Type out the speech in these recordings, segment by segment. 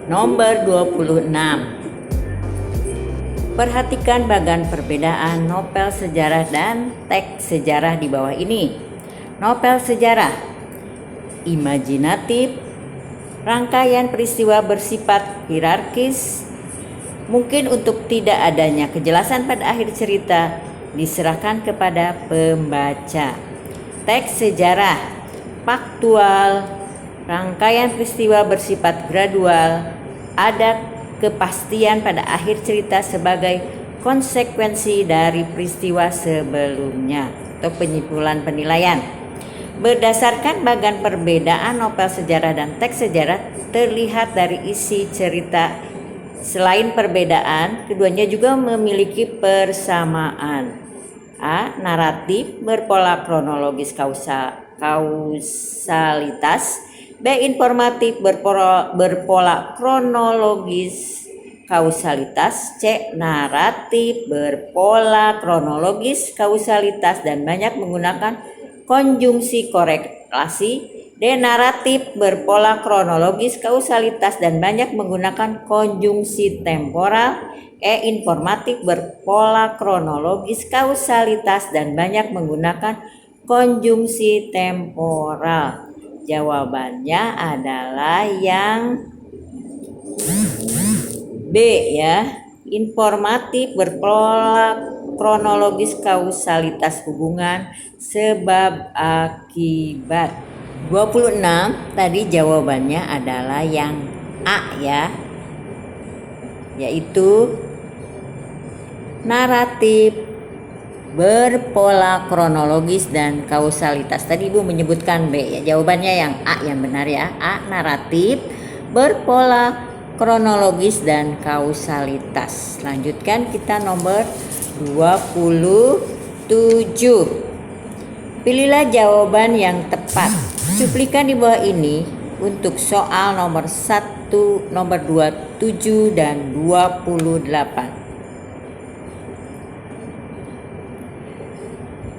Nomor 26. Perhatikan bagan perbedaan novel sejarah dan teks sejarah di bawah ini. Novel sejarah, imajinatif, rangkaian peristiwa bersifat hierarkis, mungkin untuk tidak adanya kejelasan pada akhir cerita diserahkan kepada pembaca. Teks sejarah, faktual, rangkaian peristiwa bersifat gradual, ada kepastian pada akhir cerita sebagai konsekuensi dari peristiwa sebelumnya atau penyimpulan penilaian. Berdasarkan bagan perbedaan novel sejarah dan teks sejarah terlihat dari isi cerita. Selain perbedaan, keduanya juga memiliki persamaan. A. Naratif berpola kronologis kausalitas. B. Informatif berpola kronologis kausalitas. C. Naratif berpola kronologis kausalitas dan banyak menggunakan konjungsi korelasi. D. Naratif berpola kronologis kausalitas dan banyak menggunakan konjungsi temporal. E. Informatif berpola kronologis kausalitas dan banyak menggunakan konjungsi temporal. Jawabannya adalah yang B ya. Informatif berpola kronologis kausalitas hubungan sebab akibat. 26 tadi jawabannya adalah yang A ya. Yaitu naratif berpola kronologis dan kausalitas. Tadi Ibu menyebutkan B ya. Jawabannya yang A yang benar ya. A. Naratif berpola kronologis dan kausalitas. Lanjutkan kita nomor 27. Pilihlah jawaban yang tepat. Cuplikan di bawah ini untuk soal nomor 1, nomor 27 dan 28.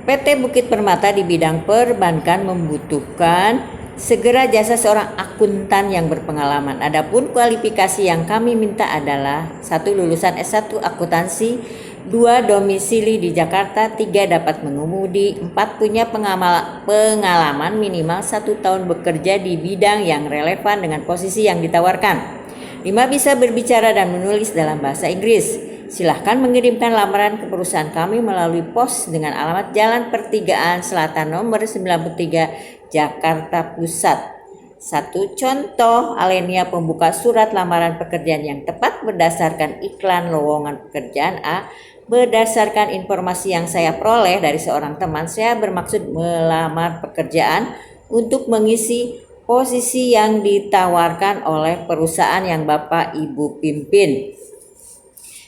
PT Bukit Permata di bidang perbankan membutuhkan segera jasa seorang akuntan yang berpengalaman. Adapun kualifikasi yang kami minta adalah 1. Lulusan S1 akuntansi, 2. Domisili di Jakarta, 3. Dapat mengemudi, 4. Punya pengalaman minimal 1 tahun bekerja di bidang yang relevan dengan posisi yang ditawarkan, 5. Bisa berbicara dan menulis dalam bahasa Inggris. Silahkan mengirimkan lamaran ke perusahaan kami melalui pos dengan alamat Jalan Pertigaan Selatan nomor 93 Jakarta Pusat. 1. Contoh Alenia pembuka surat lamaran pekerjaan yang tepat berdasarkan iklan lowongan pekerjaan. A. Berdasarkan informasi yang saya peroleh dari seorang teman, saya bermaksud melamar pekerjaan untuk mengisi posisi yang ditawarkan oleh perusahaan yang Bapak Ibu pimpin.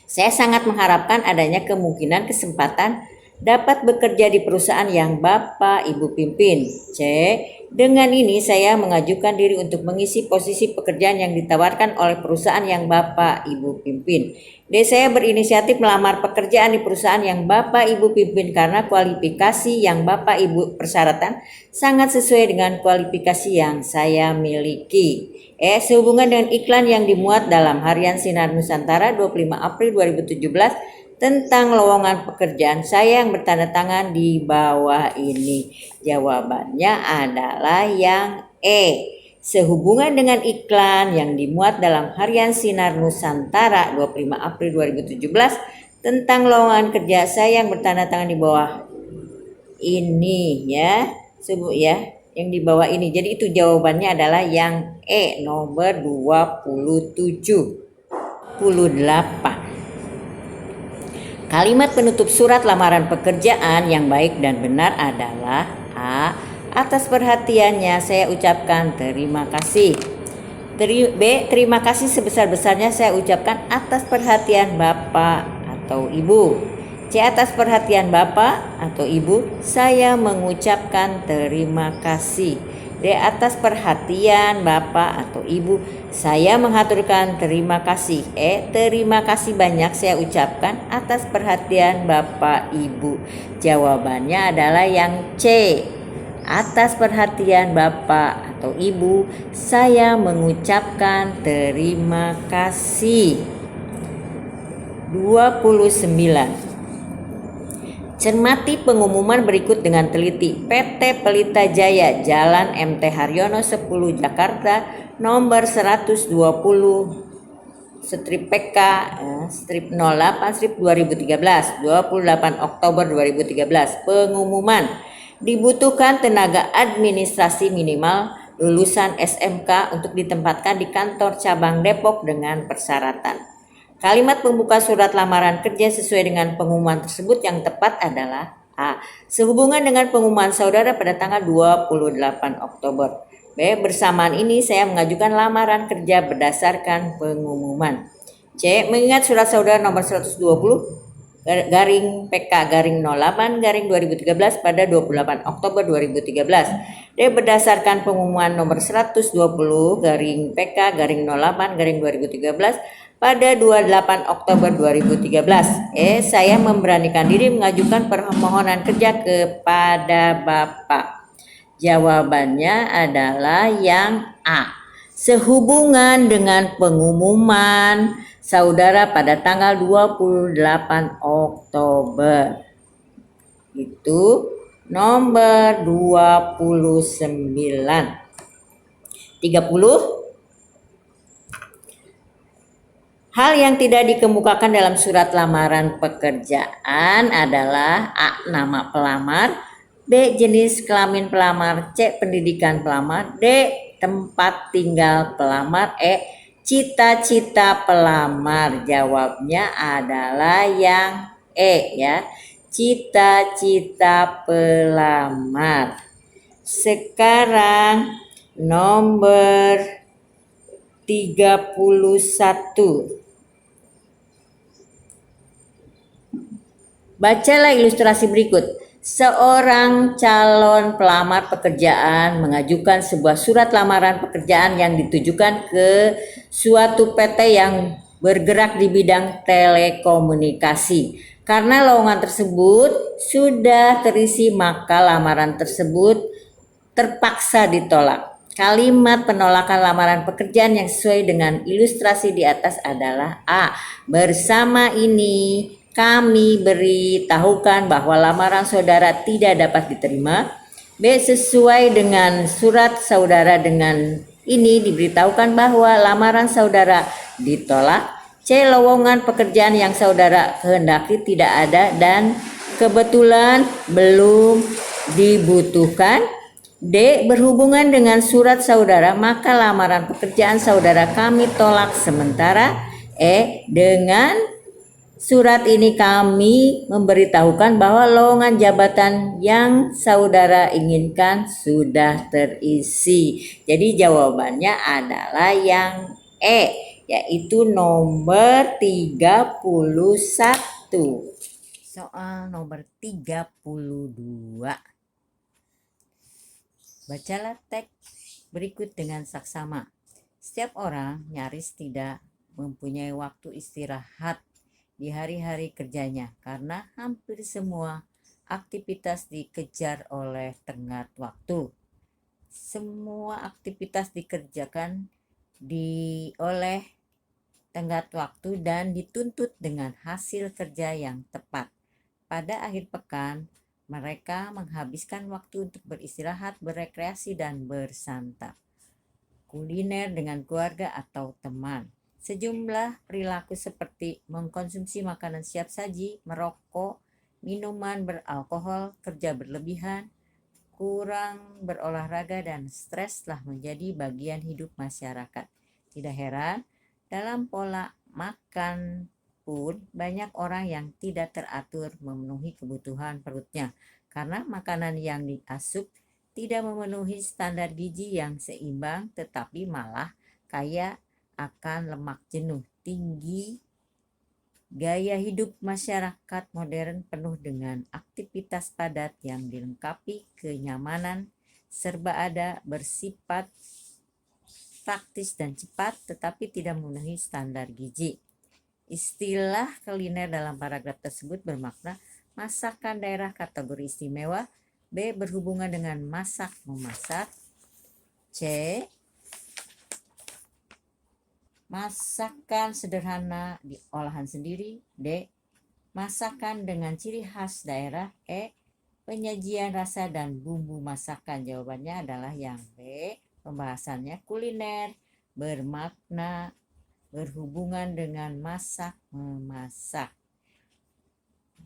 Saya sangat mengharapkan adanya kemungkinan kesempatan dapat bekerja di perusahaan yang Bapak Ibu pimpin. C. Dengan ini saya mengajukan diri untuk mengisi posisi pekerjaan yang ditawarkan oleh perusahaan yang Bapak Ibu pimpin. D. Saya berinisiatif melamar pekerjaan di perusahaan yang Bapak Ibu pimpin karena kualifikasi yang Bapak Ibu persyaratan sangat sesuai dengan kualifikasi yang saya miliki. Sehubungan dengan iklan yang dimuat dalam Harian Sinar Nusantara 25 April 2017 tentang lowongan pekerjaan saya yang bertanda tangan di bawah ini. Jawabannya adalah yang E. Sehubungan dengan iklan yang dimuat dalam Harian Sinar Nusantara 25 April 2017 tentang lowongan kerja saya yang bertanda tangan di bawah ini ya. Yang di bawah ini. Jadi itu jawabannya adalah yang E, nomor 28. Kalimat penutup surat lamaran pekerjaan yang baik dan benar adalah A. Atas perhatiannya saya ucapkan terima kasih. B. Terima kasih sebesar-besarnya saya ucapkan atas perhatian Bapak atau Ibu. C. Atas perhatian Bapak atau Ibu, saya mengucapkan terima kasih. D. Atas perhatian Bapak atau Ibu, saya mengaturkan terima kasih. E. Terima kasih banyak saya ucapkan atas perhatian Bapak Ibu. Jawabannya adalah yang C. Atas perhatian Bapak atau Ibu, saya mengucapkan terima kasih. 29. Cermati pengumuman berikut dengan teliti. PT Pelita Jaya, Jalan MT Haryono 10, Jakarta, nomor 120 strip PK strip 08 strip 2013, 28 Oktober 2013. Pengumuman: dibutuhkan tenaga administrasi minimal lulusan SMK untuk ditempatkan di kantor cabang Depok dengan persyaratan. Kalimat pembuka surat lamaran kerja sesuai dengan pengumuman tersebut yang tepat adalah A. Sehubungan dengan pengumuman saudara pada tanggal 28 Oktober. B. Bersamaan ini saya mengajukan lamaran kerja berdasarkan pengumuman. C. Mengingat surat saudara nomor 120 garing PK garing 08 garing 2013 pada 28 Oktober 2013. D. Berdasarkan pengumuman nomor 120 garing PK garing 08 garing 2013 pada 28 Oktober 2013. Saya memberanikan diri mengajukan permohonan kerja kepada Bapak. Jawabannya adalah yang A. Sehubungan dengan pengumuman saudara pada tanggal 28 Oktober. Itu nomor 29. 30. Hal yang tidak dikemukakan dalam surat lamaran pekerjaan adalah A. Nama pelamar, B. Jenis kelamin pelamar, C. Pendidikan pelamar, D. Tempat tinggal pelamar, E. Cita-cita pelamar. Jawabnya adalah yang E ya. Cita-cita pelamar. Sekarang nomor 31. Bacalah ilustrasi berikut. Seorang calon pelamar pekerjaan mengajukan sebuah surat lamaran pekerjaan yang ditujukan ke suatu PT yang bergerak di bidang telekomunikasi. Karena lowongan tersebut sudah terisi, maka lamaran tersebut terpaksa ditolak. Kalimat penolakan lamaran pekerjaan yang sesuai dengan ilustrasi di atas adalah A. Bersama ini kami beritahukan bahwa lamaran saudara tidak dapat diterima. B. Sesuai dengan surat saudara dengan ini diberitahukan bahwa lamaran saudara ditolak. C. Lowongan pekerjaan yang saudara kehendaki tidak ada dan kebetulan belum dibutuhkan. D. Berhubungan dengan surat saudara, maka lamaran pekerjaan saudara kami tolak sementara. E. Dengan surat ini kami memberitahukan bahwa lowongan jabatan yang saudara inginkan sudah terisi. Jadi jawabannya adalah yang E, yaitu nomor 31. Soal nomor 32. Bacalah teks berikut dengan saksama. Setiap orang nyaris tidak mempunyai waktu istirahat di hari-hari kerjanya karena hampir semua aktivitas dikejar oleh tenggat waktu. Semua aktivitas dikerjakan oleh tenggat waktu dan dituntut dengan hasil kerja yang tepat. Pada akhir pekan, mereka menghabiskan waktu untuk beristirahat, berekreasi, dan bersantap, kuliner dengan keluarga atau teman. Sejumlah perilaku seperti mengkonsumsi makanan siap saji, merokok, minuman beralkohol, kerja berlebihan, kurang berolahraga, dan stres telah menjadi bagian hidup masyarakat. Tidak heran, dalam pola makan pun banyak orang yang tidak teratur memenuhi kebutuhan perutnya karena makanan yang diasup tidak memenuhi standar gizi yang seimbang, tetapi malah kaya akan lemak jenuh tinggi. Gaya hidup masyarakat modern penuh dengan aktivitas padat yang dilengkapi kenyamanan serba ada, bersifat praktis dan cepat, tetapi tidak memenuhi standar gizi. Istilah kuliner dalam paragraf tersebut bermakna masakan daerah kategori istimewa B. Berhubungan dengan masak memasak. C. Masakan sederhana di olahan sendiri. D. Masakan dengan ciri khas daerah. E. Penyajian rasa dan bumbu masakan. Jawabannya adalah yang B. Pembahasannya kuliner bermakna berhubungan dengan masak memasak.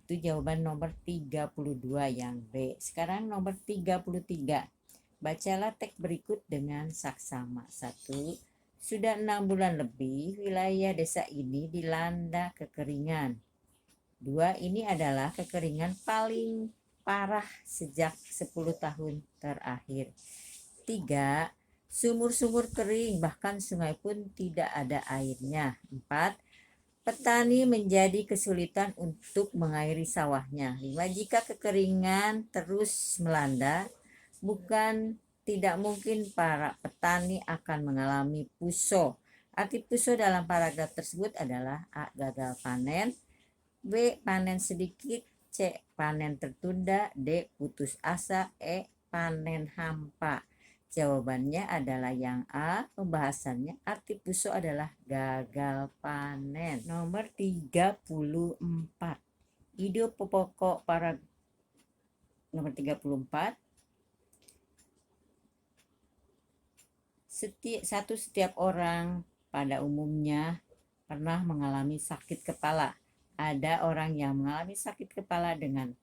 Itu jawaban nomor 32 yang B. Sekarang nomor 33. Bacalah teks berikut dengan saksama. 1. Sudah 6 bulan lebih wilayah desa ini dilanda kekeringan. 2. Ini adalah kekeringan paling parah sejak 10 tahun terakhir. 3. Sumur-sumur kering, bahkan sungai pun tidak ada airnya. 4. Petani menjadi kesulitan untuk mengairi sawahnya. 5. Jika kekeringan terus melanda, bukan tidak mungkin para petani akan mengalami puso. Arti puso dalam paragraf tersebut adalah A. Gagal panen, B. Panen sedikit, C. Panen tertunda, D. Putus asa, E. Panen hampa. Jawabannya adalah yang A. Pembahasannya arti puso adalah gagal panen. Nomor 34. Ide pokok para nomor 34. Setiap orang pada umumnya pernah mengalami sakit kepala. Ada orang yang mengalami sakit kepala dengan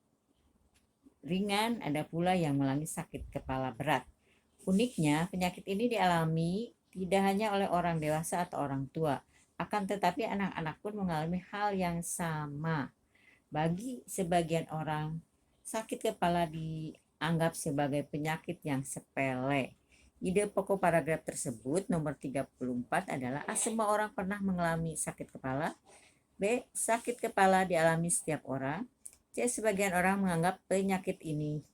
ringan, ada pula yang mengalami sakit kepala berat. Uniknya, penyakit ini dialami tidak hanya oleh orang dewasa atau orang tua, akan tetapi anak-anak pun mengalami hal yang sama. Bagi sebagian orang, sakit kepala dianggap sebagai penyakit yang sepele. Ide pokok paragraf tersebut nomor 34 adalah A. Semua orang pernah mengalami sakit kepala. B. Sakit kepala dialami setiap orang. C. Sebagian orang menganggap penyakit ini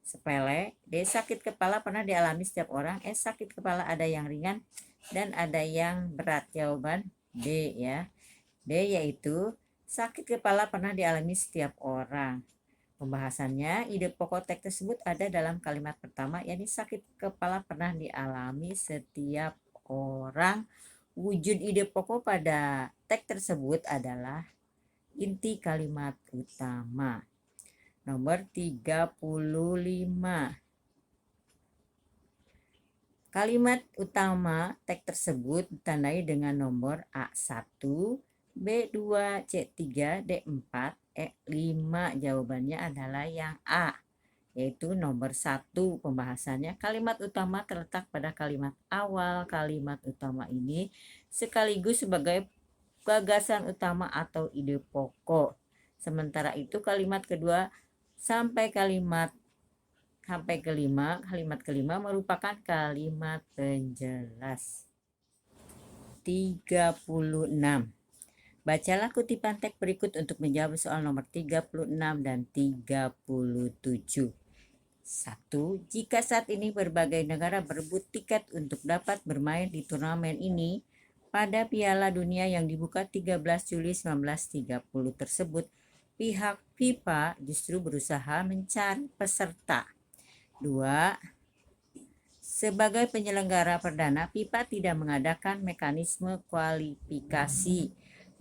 sepele. D. Sakit kepala pernah dialami setiap orang. E. Sakit kepala ada yang ringan dan ada yang berat. Jawaban D ya. D yaitu sakit kepala pernah dialami setiap orang. Pembahasannya, ide pokok teks tersebut ada dalam kalimat pertama, yakni sakit kepala pernah dialami setiap orang. Wujud ide pokok pada teks tersebut adalah inti kalimat utama. Nomor 35. Kalimat utama teks tersebut ditandai dengan nomor A1, B2, C3, D4, E5. Jawabannya adalah yang A, yaitu nomor 1. Pembahasannya, kalimat utama terletak pada kalimat awal. Kalimat utama ini sekaligus sebagai gagasan utama atau ide pokok. Sementara itu kalimat kedua sampai kalimat kelima merupakan kalimat penjelas. 36. Bacalah kutipan teks berikut untuk menjawab soal nomor 36 dan 37. 1. Jika saat ini berbagai negara berebut tiket untuk dapat bermain di turnamen ini pada Piala Dunia yang dibuka 13 Juli 1930 tersebut, pihak FIFA justru berusaha mencari peserta. 2. Sebagai penyelenggara perdana, FIFA tidak mengadakan mekanisme kualifikasi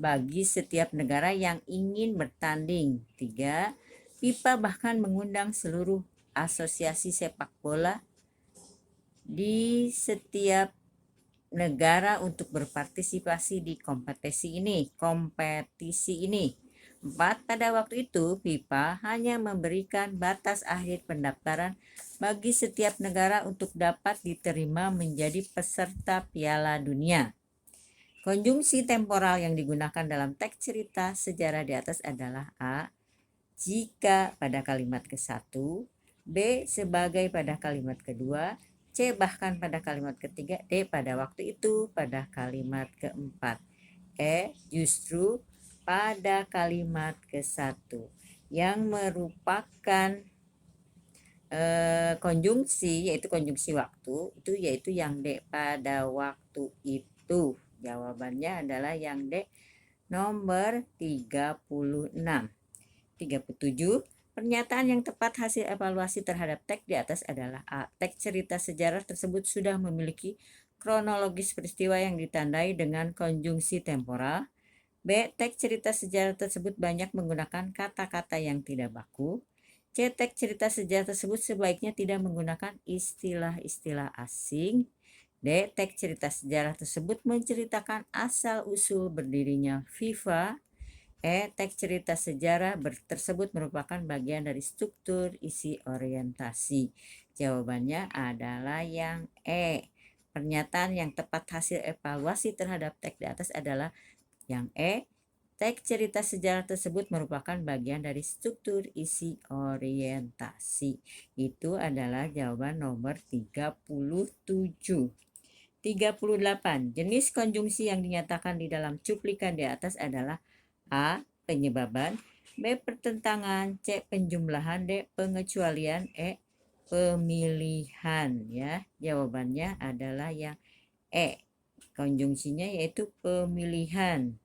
bagi setiap negara yang ingin bertanding. 3. FIFA bahkan mengundang seluruh asosiasi sepak bola di setiap negara untuk berpartisipasi di kompetisi ini. 4. Pada waktu itu, FIFA hanya memberikan batas akhir pendaftaran bagi setiap negara untuk dapat diterima menjadi peserta Piala Dunia. Konjungsi temporal yang digunakan dalam teks cerita sejarah di atas adalah A. Jika pada kalimat ke-1, B. Sebagai pada kalimat kedua, C. Bahkan pada kalimat ketiga, D. Pada waktu itu pada kalimat keempat, E. Justru pada kalimat ke-1 yang merupakan konjungsi, yaitu konjungsi waktu, yaitu yang D. Pada waktu itu. Jawabannya adalah yang D, nomor 36. 37. Pernyataan yang tepat hasil evaluasi terhadap teks di atas adalah A. Teks cerita sejarah tersebut sudah memiliki kronologis peristiwa yang ditandai dengan konjungsi temporal. B. Teks cerita sejarah tersebut banyak menggunakan kata-kata yang tidak baku. C. Teks cerita sejarah tersebut sebaiknya tidak menggunakan istilah-istilah asing. D. Teks cerita sejarah tersebut menceritakan asal-usul berdirinya FIFA. Teks cerita sejarah tersebut merupakan bagian dari struktur isi orientasi. Jawabannya adalah yang E. Pernyataan yang tepat hasil evaluasi terhadap teks di atas adalah yang E. Teks cerita sejarah tersebut merupakan bagian dari struktur isi orientasi. Itu adalah jawaban nomor 37. 38. Jenis konjungsi yang dinyatakan di dalam cuplikan di atas adalah A. Penyebaban, B. Pertentangan, C. Penjumlahan, D. Pengecualian, E. Pemilihan. Ya, jawabannya adalah yang E. Konjungsinya yaitu pemilihan.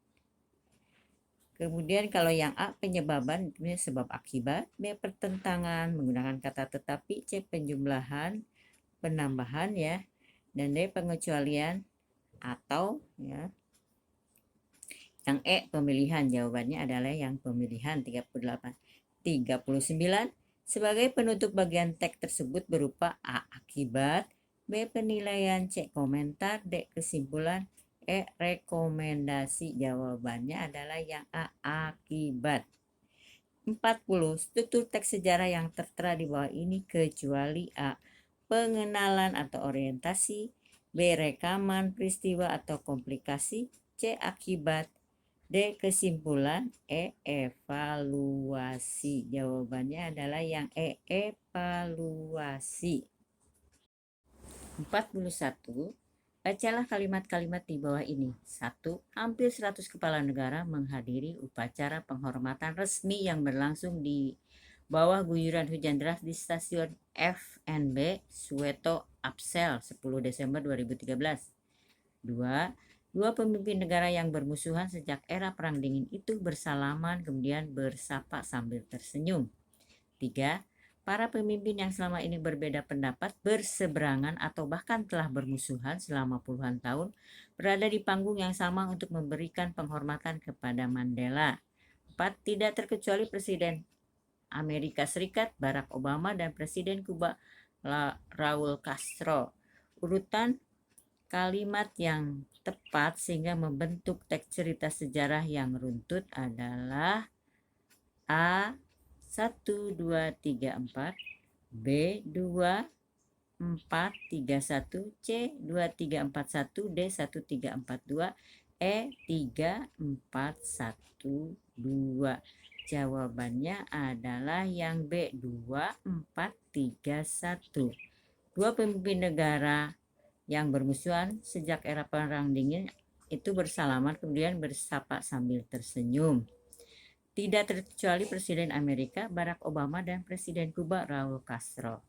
Kemudian kalau yang A penyebaban itu sebab akibat, B pertentangan menggunakan kata tetapi, C penjumlahan, penambahan ya, dan D pengecualian atau ya. Yang E pemilihan, jawabannya adalah yang pemilihan. 38. 39. Sebagai penutup bagian teks tersebut berupa A akibat, B penilaian, C komentar, D kesimpulan, E rekomendasi. Jawabannya adalah yang A akibat. 40. Struktur teks sejarah yang tertera di bawah ini kecuali A pengenalan atau orientasi, B rekaman peristiwa atau komplikasi, C akibat, D kesimpulan, E evaluasi. Jawabannya adalah yang E evaluasi. 41. Bacalah kalimat-kalimat di bawah ini. 1. Hampir 100 kepala negara menghadiri upacara penghormatan resmi yang berlangsung di bawah guyuran hujan deras di stasiun FNB Soeto Apsel 10 Desember 2013. 2. Dua pemimpin negara yang bermusuhan sejak era Perang Dingin itu bersalaman kemudian bersapa sambil tersenyum. 3. Para pemimpin yang selama ini berbeda pendapat, berseberangan atau bahkan telah bermusuhan selama puluhan tahun berada di panggung yang sama untuk memberikan penghormatan kepada Mandela. 4. Tidak terkecuali Presiden Amerika Serikat Barack Obama dan Presiden Kuba Raul Castro. Urutan kalimat yang tepat sehingga membentuk teks cerita sejarah yang runtut adalah A 1, 2, 3, 4, B 2, 4, 3, 1, C 2, 3, 4, 1, D 1, 3, 4, 2, E 3, 4, 1, 2. Jawabannya adalah yang B 2, 4, 3, 1. Dua pemimpin negara yang bermusuhan sejak era Perang Dingin itu bersalaman kemudian bersapa sambil tersenyum. Tidak terkecuali Presiden Amerika Barack Obama dan Presiden Kuba Raul Castro.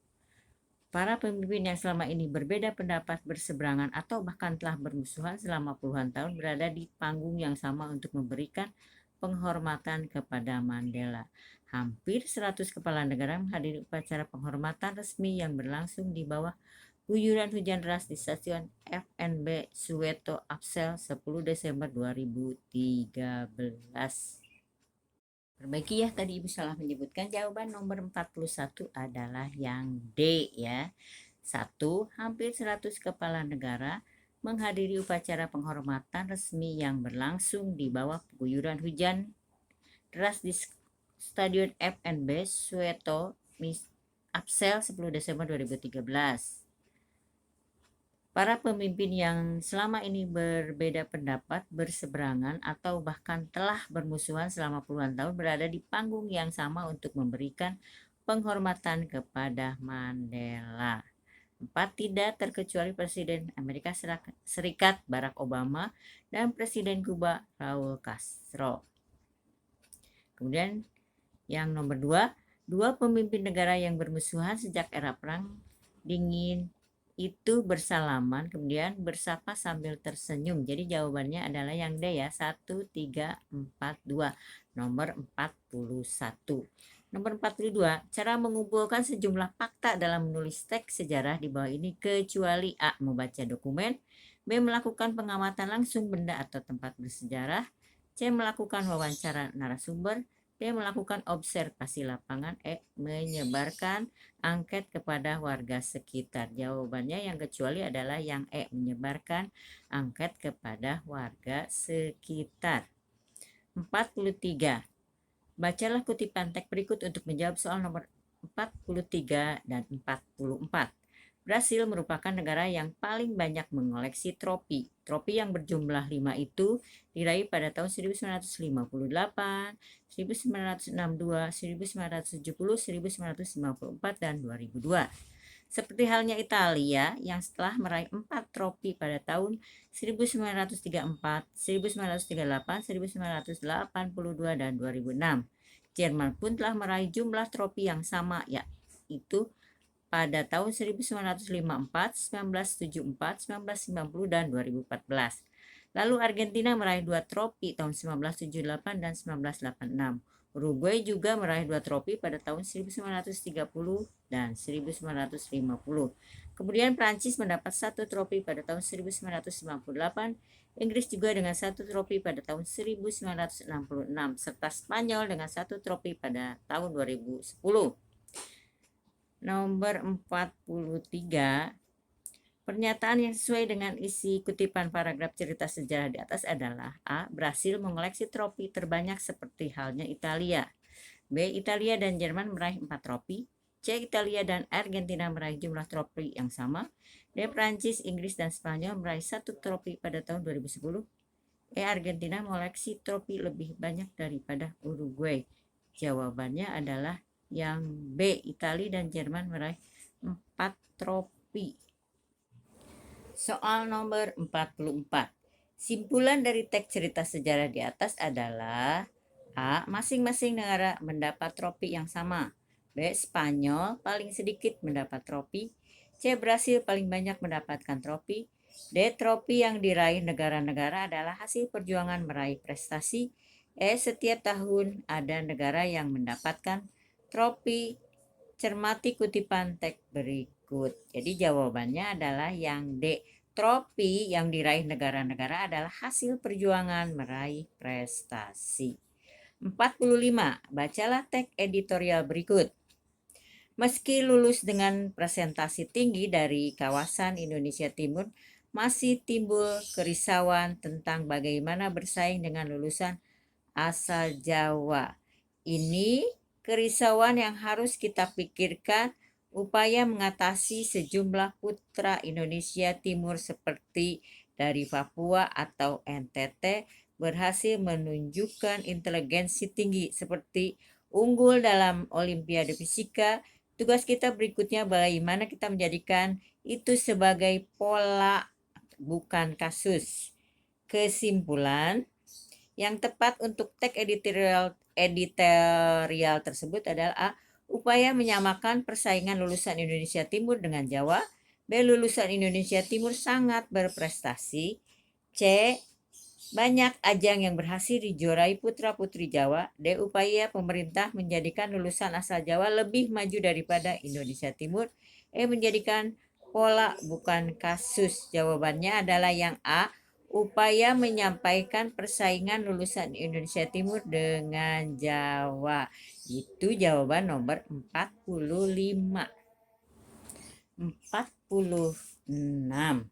Para pemimpin yang selama ini berbeda pendapat, berseberangan atau bahkan telah bermusuhan selama puluhan tahun berada di panggung yang sama untuk memberikan penghormatan kepada Mandela. Hampir 100 kepala negara menghadiri upacara penghormatan resmi yang berlangsung di bawah guyuran hujan deras di stasiun FNB Soeto Apsel 10 Desember 2013. Perbaiki ya, tadi Ibu salah menyebutkan. Jawaban nomor 41 adalah yang D ya. 1. Hampir 100 kepala negara menghadiri upacara penghormatan resmi yang berlangsung di bawah guyuran hujan deras di Stadion FNB Soeto Apsel 10 Desember 2013. Para pemimpin yang selama ini berbeda pendapat, berseberangan, atau bahkan telah bermusuhan selama puluhan tahun berada di panggung yang sama untuk memberikan penghormatan kepada Mandela. 4. Tidak terkecuali Presiden Amerika Serikat Barack Obama dan Presiden Kuba Raul Castro. Kemudian yang nomor 2, dua pemimpin negara yang bermusuhan sejak era Perang Dingin itu bersalaman kemudian bersapa sambil tersenyum. Jadi jawabannya adalah yang D ya, 1, 3, 4, 2, nomor 41. Nomor 42, cara mengumpulkan sejumlah fakta dalam menulis teks sejarah di bawah ini kecuali A. Membaca dokumen, B. Melakukan pengamatan langsung benda atau tempat bersejarah, C. Melakukan wawancara narasumber, D. Melakukan observasi lapangan, E. Menyebarkan angket kepada warga sekitar. Jawabannya yang kecuali adalah yang E. Menyebarkan angket kepada warga sekitar. 43. Bacalah kutipan teks berikut untuk menjawab soal nomor 43 dan 44. Brasil merupakan negara yang paling banyak mengoleksi tropi. Tropi yang berjumlah 5 itu diraih pada tahun 1958, 1962, 1970, 1954, dan 2002. Seperti halnya Italia yang setelah meraih 4 trofi pada tahun 1934, 1938, 1982, dan 2006. Jerman pun telah meraih jumlah trofi yang sama, yaitu pada tahun 1954, 1974, 1990, dan 2014. Lalu Argentina meraih 2 trofi tahun 1978 dan 1986. Uruguay juga meraih 2 trofi pada tahun 1930 dan 1950. Kemudian Prancis mendapat 1 trofi pada tahun 1998, Inggris juga dengan 1 trofi pada tahun 1966, serta Spanyol dengan 1 trofi pada tahun 2010. Nomor 43, pernyataan yang sesuai dengan isi kutipan paragraf cerita sejarah di atas adalah A. Brasil mengoleksi trofi terbanyak seperti halnya Italia. B. Italia dan Jerman meraih 4 trofi. C. Italia dan Argentina meraih jumlah trofi yang sama. D. Prancis, Inggris, dan Spanyol meraih 1 trofi pada tahun 2010. E. Argentina mengoleksi trofi lebih banyak daripada Uruguay. Jawabannya adalah yang B. Italia dan Jerman meraih 4 trofi. Soal nomor 44. Simpulan dari teks cerita sejarah di atas adalah A. Masing-masing negara mendapat trofi yang sama. B. Spanyol paling sedikit mendapat trofi. C. Brasil paling banyak mendapatkan trofi. D. Trofi yang diraih negara-negara adalah hasil perjuangan meraih prestasi. E. Setiap tahun ada negara yang mendapatkan trofi. Cermati kutipan teks berikut. Jadi jawabannya adalah yang D. Trofi yang diraih negara-negara adalah hasil perjuangan meraih prestasi. 45. Bacalah teks editorial berikut. Meski lulus dengan presentasi tinggi dari kawasan Indonesia Timur, masih timbul kerisauan tentang bagaimana bersaing dengan lulusan asal Jawa. Ini kerisauan yang harus kita pikirkan upaya mengatasi sejumlah putra Indonesia Timur seperti dari Papua atau NTT berhasil menunjukkan inteligensi tinggi seperti unggul dalam Olimpiade Fisika. Tugas kita berikutnya bagaimana kita menjadikan itu sebagai pola bukan kasus. Kesimpulan, yang tepat untuk teks editorial tersebut adalah A. Upaya menyamakan persaingan lulusan Indonesia Timur dengan Jawa. B. Lulusan Indonesia Timur sangat berprestasi. C. Banyak ajang yang berhasil dijuarai putra-putri Jawa. D. Upaya pemerintah menjadikan lulusan asal Jawa lebih maju daripada Indonesia Timur. E. Menjadikan pola bukan kasus. Jawabannya adalah yang A. Upaya menyampaikan persaingan lulusan Indonesia Timur dengan Jawa. Itu jawaban nomor 45. 46.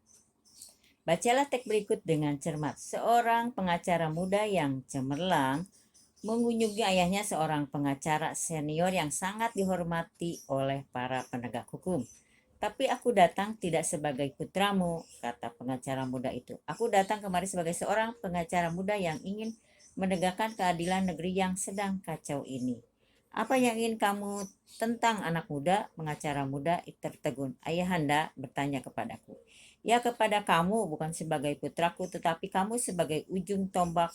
Bacalah teks berikut dengan cermat. Seorang pengacara muda yang cemerlang mengunjungi ayahnya, seorang pengacara senior yang sangat dihormati oleh para penegak hukum. Tapi aku datang tidak sebagai putramu, kata pengacara muda itu. Aku datang kemari sebagai seorang pengacara muda yang ingin menegakkan keadilan negeri yang sedang kacau ini. Apa yang ingin kamu tentang anak muda? Pengacara muda tertegun. Ayahanda bertanya kepadaku. Ya, kepada kamu, bukan sebagai putraku, tetapi kamu sebagai ujung tombak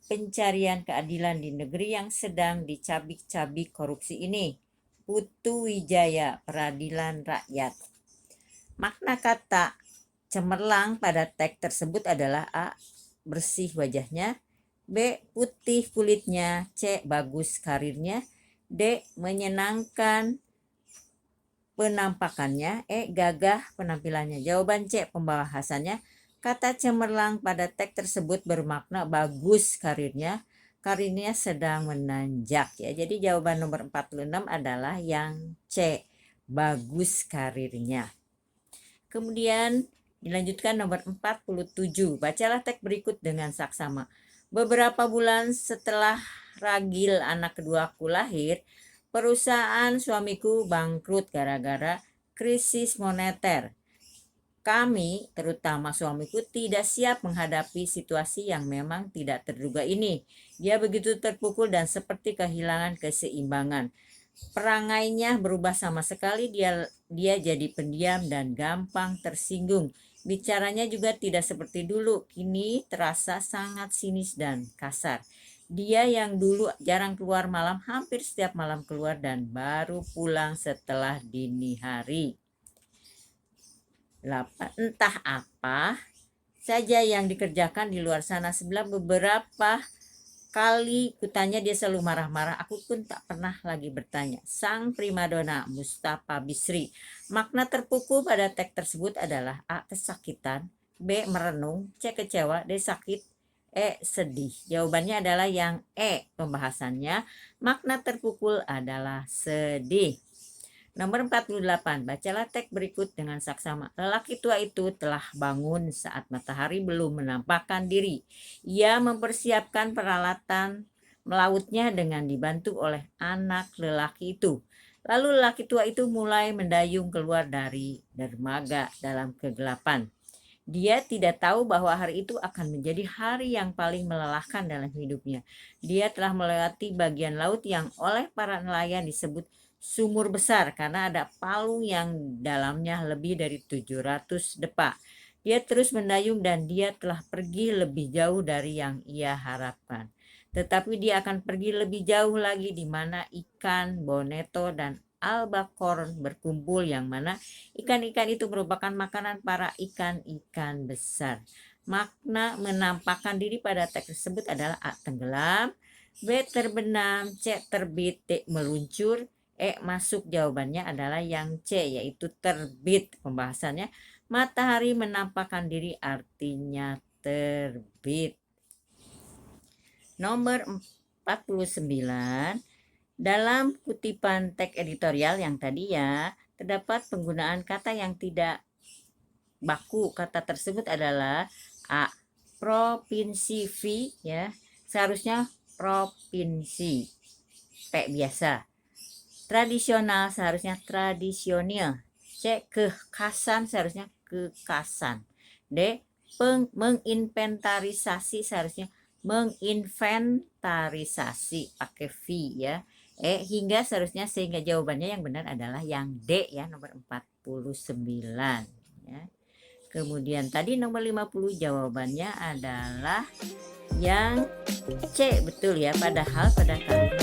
pencarian keadilan di negeri yang sedang dicabik-cabik korupsi ini. Putu Wijaya, peradilan rakyat. Makna kata cemerlang pada teks tersebut adalah A. Bersih wajahnya, B. Putih kulitnya, C. Bagus karirnya, D. Menyenangkan penampakannya. E. Gagah penampilannya. Jawaban C. Pembahasannya. Kata cemerlang pada teks tersebut bermakna bagus karirnya. Karirnya sedang menanjak ya. Jadi jawaban nomor 46 adalah yang C. Bagus karirnya. Kemudian dilanjutkan nomor 47. Bacalah teks berikut dengan saksama. Beberapa bulan setelah Ragil anak keduaku lahir, perusahaan suamiku bangkrut gara-gara krisis moneter. Kami, terutama suamiku, tidak siap menghadapi situasi yang memang tidak terduga ini. Dia begitu terpukul dan seperti kehilangan keseimbangan. Perangainya berubah sama sekali, dia jadi pendiam dan gampang tersinggung. Bicaranya juga tidak seperti dulu, kini terasa sangat sinis dan kasar. Dia yang dulu jarang keluar malam, hampir setiap malam keluar dan baru pulang setelah dini hari. Entah apa saja yang dikerjakan di luar sana. Sebelah beberapa kali kutanya dia selalu marah-marah. Aku pun tak pernah lagi bertanya. Sang primadona Mustafa Bisri. Makna terpukul pada teks tersebut adalah A. Kesakitan, B. Merenung, C. Kecewa, D. Sakit, E. Sedih. Jawabannya adalah yang E. Pembahasannya makna terpukul adalah sedih. Nomor 48, bacalah teks berikut dengan saksama. Lelaki tua itu telah bangun saat matahari belum menampakkan diri. Ia mempersiapkan peralatan melautnya dengan dibantu oleh anak lelaki itu. Lalu lelaki tua itu mulai mendayung keluar dari dermaga dalam kegelapan. Dia tidak tahu bahwa hari itu akan menjadi hari yang paling melelahkan dalam hidupnya. Dia telah melewati bagian laut yang oleh para nelayan disebut sumur besar karena ada palung yang dalamnya lebih dari 700 depa. Dia terus mendayung dan dia telah pergi lebih jauh dari yang ia harapkan. Tetapi dia akan pergi lebih jauh lagi di mana ikan, boneto, dan albacore berkumpul, yang mana ikan-ikan itu merupakan makanan para ikan-ikan besar. Makna menampakkan diri pada teks tersebut adalah A. Tenggelam, B. Terbenam, C. Terbit, D. Meluncur, E. Masuk. Jawabannya adalah yang C, yaitu terbit. Pembahasannya matahari menampakkan diri artinya terbit. Nomor 49, dalam kutipan teks editorial yang tadi ya, terdapat penggunaan kata yang tidak baku. Kata tersebut adalah A. Provinsi, V ya, seharusnya provinsi. P. Biasa. Tradisional seharusnya tradisional. C. Kekhasan seharusnya kekasan. D. Menginventarisasi seharusnya menginventarisasi pakai V ya. E. Hingga seharusnya sehingga. Jawabannya yang benar adalah yang D ya, nomor 49 ya. Kemudian tadi nomor 50 jawabannya adalah yang C, betul ya. Padahal pada kalimat